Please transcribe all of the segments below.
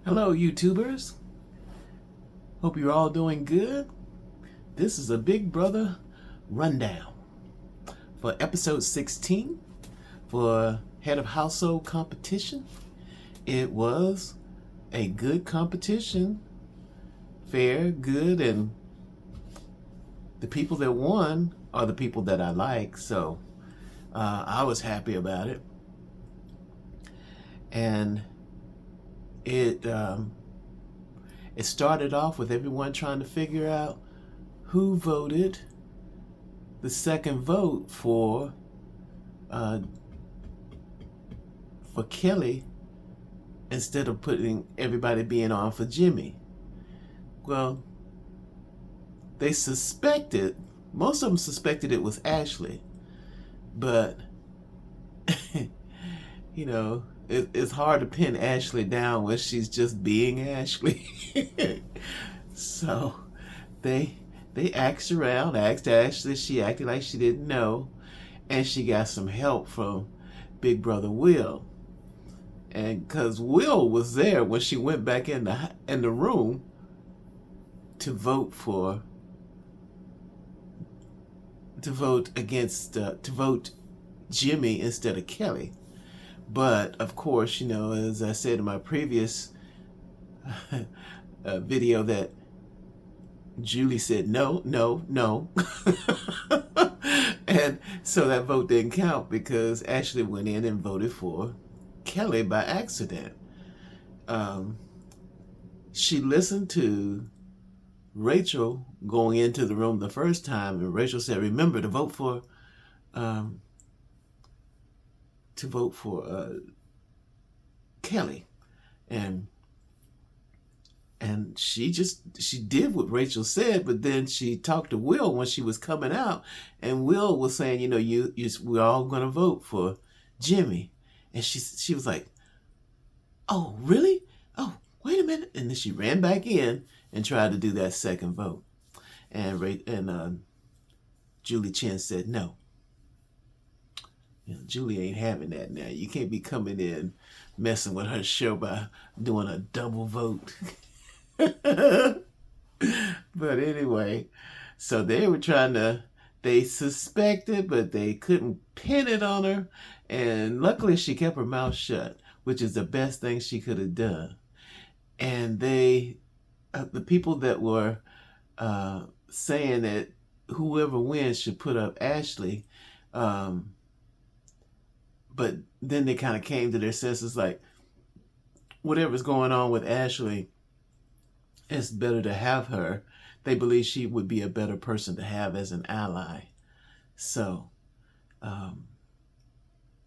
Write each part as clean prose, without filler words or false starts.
Hello, YouTubers. Hope you're all doing good. This is a Big Brother rundown for episode 16 for Head of Household Competition. It was a good competition, fair, good, and the people that won are the people that I like, so I was happy about it. And it started off with everyone trying to figure out who voted the second vote for Kelly instead of putting everybody being on for Jimmy. Well, they suspected, most of them suspected it was Ashley, but you know, it's hard to pin Ashley down when she's just being Ashley. So they asked around, asked Ashley. She acted like she didn't know, and she got some help from Big Brother Will. And because Will was there when she went back in the room to vote Jimmy instead of Kelly. But of course, you know, as I said in my previous video, that Julie said no, no, no. And so that vote didn't count because Ashley went in and voted for Kelly by accident. She listened to Rachel going into the room the first time, and Rachel said, "Remember to vote for Kelly," and she did what Rachel said, but then she talked to Will when she was coming out, and Will was saying, you know, we're all gonna vote for Jimmy, and she was like, "Oh, really? Oh, wait a minute," and then she ran back in and tried to do that second vote, and Julie Chen said no. You know, Julie ain't having that now. You can't be coming in messing with her show by doing a double vote. But anyway, so they suspected, but they couldn't pin it on her. And luckily she kept her mouth shut, which is the best thing she could have done. And the people that were saying that whoever wins should put up Ashley, but then they kind of came to their senses, like, whatever's going on with Ashley, it's better to have her. They believe she would be a better person to have as an ally. So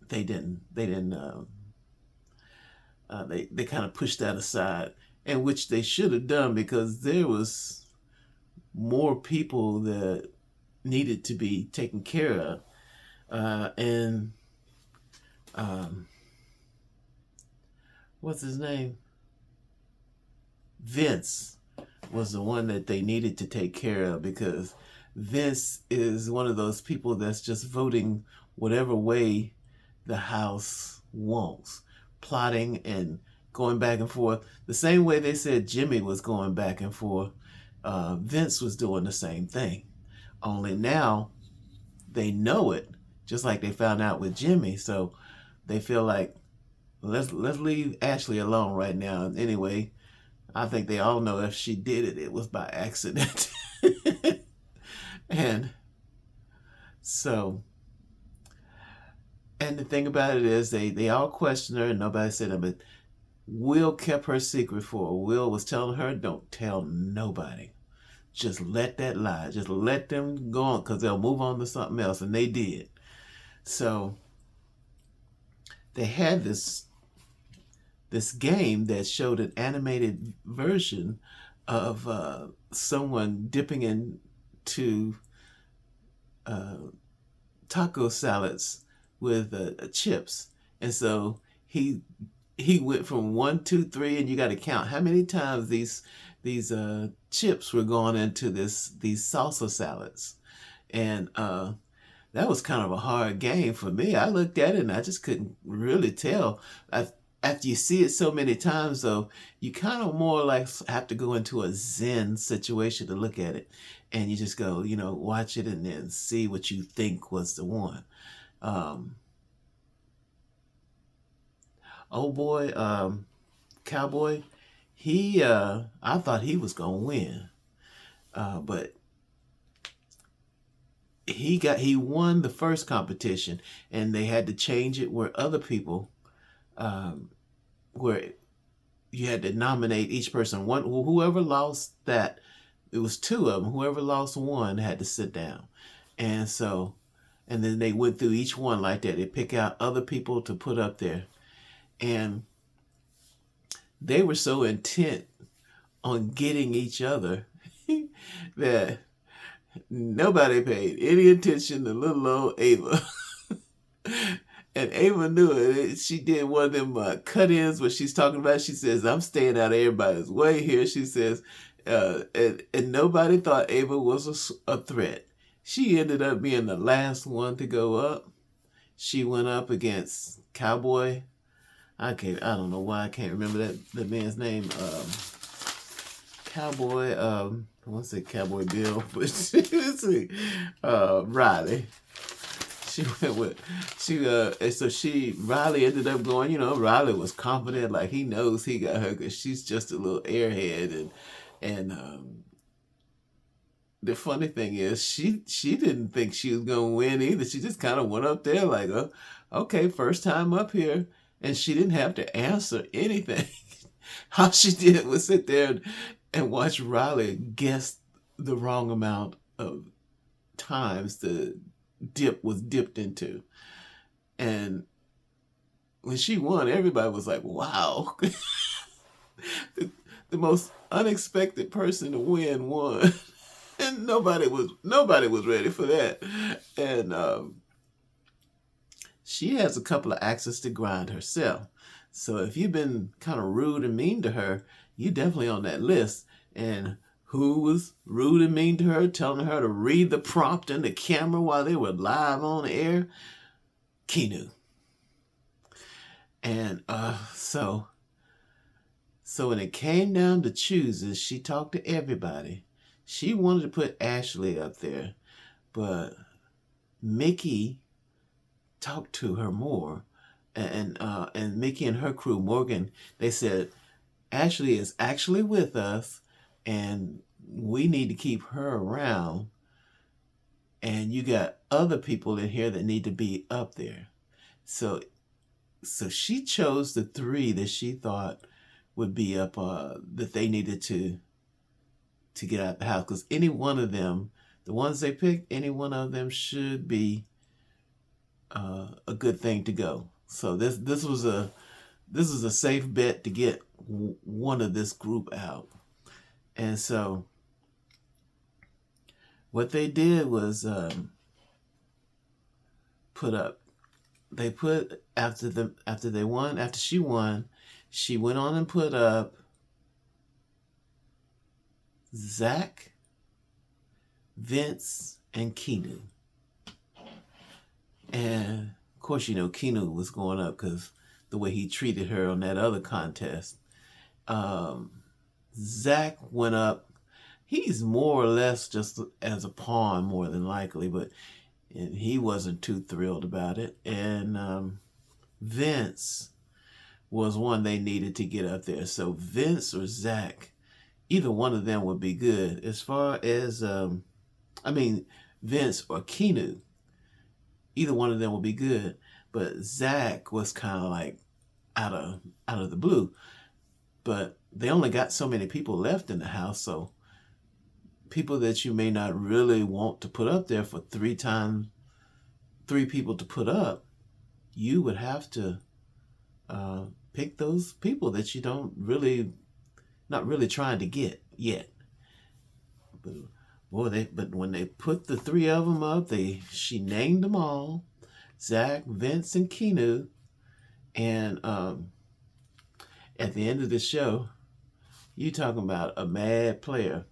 they kind of pushed that aside, and which they should have done, because there was more people that needed to be taken care of. And what's his name? Vince was the one that they needed to take care of, because Vince is one of those people that's just voting whatever way the house wants, plotting and going back and forth. The same way they said Jimmy was going back and forth, Vince was doing the same thing. Only now they know it, just like they found out with Jimmy. So they feel like, let's leave Ashley alone right now. Anyway, I think they all know if she did it, it was by accident. And so, and the thing about it is, they all questioned her and nobody said it, but Will kept her secret for her. Will was telling her, don't tell nobody. Just let that lie. Just let them go on, because they'll move on to something else. And they did. So they had this game that showed an animated version of someone dipping into taco salads with chips. And so he went from 1, 2, 3, and you got to count how many times these chips were going into these salsa salads. And that was kind of a hard game for me. I looked at it and I just couldn't really tell. after you see it so many times, though, you kind of more like have to go into a Zen situation to look at it, and you just go, watch it and then see what you think was the one. Um, oh boy, Cowboy, I thought he was gonna win, but he won the first competition, and they had to change it where other people, um, where you had to nominate each person. Whoever lost that, it was two of them. Whoever lost one had to sit down, and so, and then they went through each one like that. They pick out other people to put up there, and they were so intent on getting each other that nobody paid any attention to little old Ava. And Ava knew it. She did one of them cut-ins where she's talking about. She says, "I'm staying out of everybody's way here." She says, and nobody thought Ava was a threat. She ended up being the last one to go up. She went up against Cowboy. I don't know why I can't remember that man's name. Cowboy. I want to say Cowboy Bill, but let's see. Riley. She went with Riley ended up going. Riley was confident, like he knows he got her because she's just a little airhead, and the funny thing is she didn't think she was gonna win either. She just kind of went up there like, oh, okay, first time up here, and she didn't have to answer anything. All she did was sit there and watch Riley guess the wrong amount of times the dip was dipped into. And when she won, everybody was like, wow. the most unexpected person to win won. And nobody was ready for that. And she has a couple of axes to grind herself. So if you've been kind of rude and mean to her, you're definitely on that list. And who was rude and mean to her, telling her to read the prompt in the camera while they were live on air? Keanu. And so when it came down to choosing, she talked to everybody. She wanted to put Ashley up there, but Mickey talked to her more. And Mickey and her crew, Morgan, they said, Ashley is actually with us, and we need to keep her around. And you got other people in here that need to be up there. So she chose the three that she thought would be up, that they needed to get out the house. Because any one of them, the ones they picked, any one of them should be a good thing to go. So this was a safe bet to get one of this group out. And so what they did was after she won, she went on and put up Zach, Vince, and Keanu. And of course, Keanu was going up because the way he treated her on that other contest. Zach went up. He's more or less just as a pawn, more than likely, but he wasn't too thrilled about it. And Vince was one they needed to get up there. So Vince or Zach, either one of them would be good. As far as, Vince or Keanu, either one of them would be good. But Zach was kind of like out of the blue. But they only got so many people left in the house, so people that you may not really want to put up there for three people to put up, you would have to pick those people that you not really trying to get yet. But when they put the three of them up, she named them all, Zach, Vince, and Keanu, and at the end of the show, you talking about a mad player.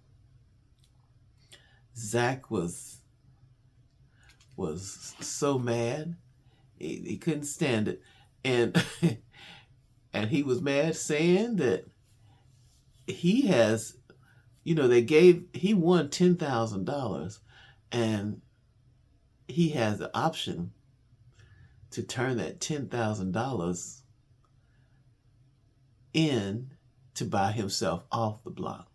Zach was so mad, he couldn't stand it, and and he was mad, saying that he has, he won $10,000, and he has the option to turn that $10,000 in to buy himself off the block.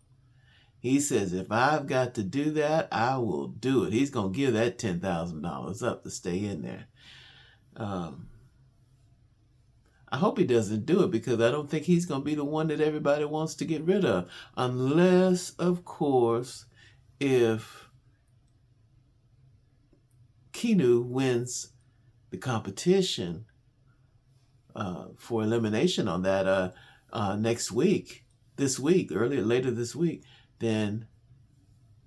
He says, if I've got to do that, I will do it. He's going to give that $10,000 up to stay in there. I hope he doesn't do it, because I don't think he's going to be the one that everybody wants to get rid of. Unless, of course, if Keanu wins the competition for elimination on that later this week, then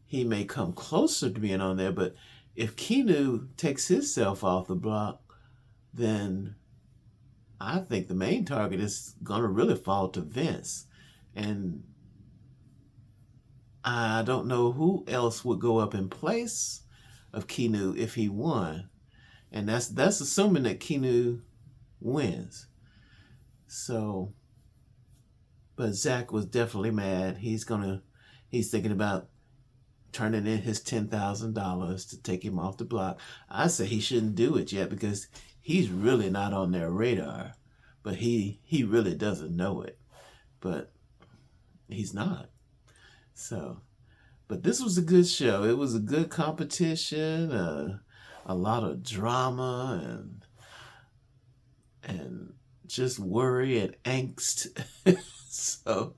he may come closer to being on there. But if Keanu takes himself off the block, then I think the main target is going to really fall to Vince. And I don't know who else would go up in place of Keanu if he won. And that's assuming that Keanu wins. So, but Zach was definitely mad. He's thinking about turning in his $10,000 to take him off the block. I say he shouldn't do it yet, because he's really not on their radar. But he really doesn't know it. But he's not. So, but this was a good show. It was a good competition, a lot of drama and just worry and angst. So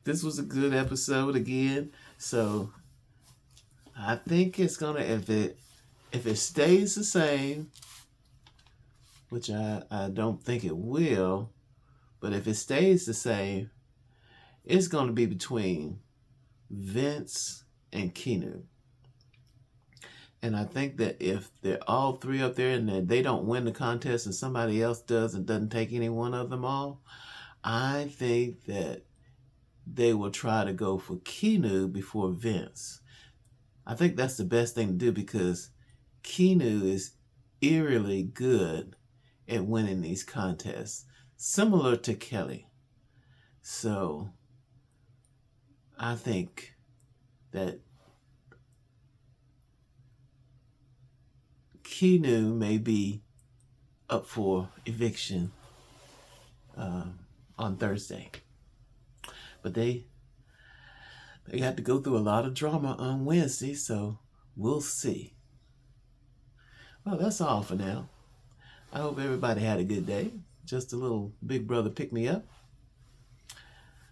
this was a good episode again. So I think it's gonna, if it stays the same, which I don't think it will, but if it stays the same, it's gonna be between Vince and Keanu. And I think that if they're all three up there and they don't win the contest and somebody else does and doesn't take any one of them all, I think that they will try to go for Keanu before Vince. I think that's the best thing to do, because Keanu is eerily good at winning these contests, similar to Kelly. So I think that Keanu may be up for eviction on Thursday. But they had to go through a lot of drama on Wednesday, so we'll see. Well, that's all for now. I hope everybody had a good day. Just a little Big Brother pick me up.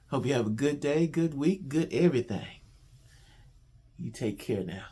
Hope you have a good day, good week, good everything. You take care now.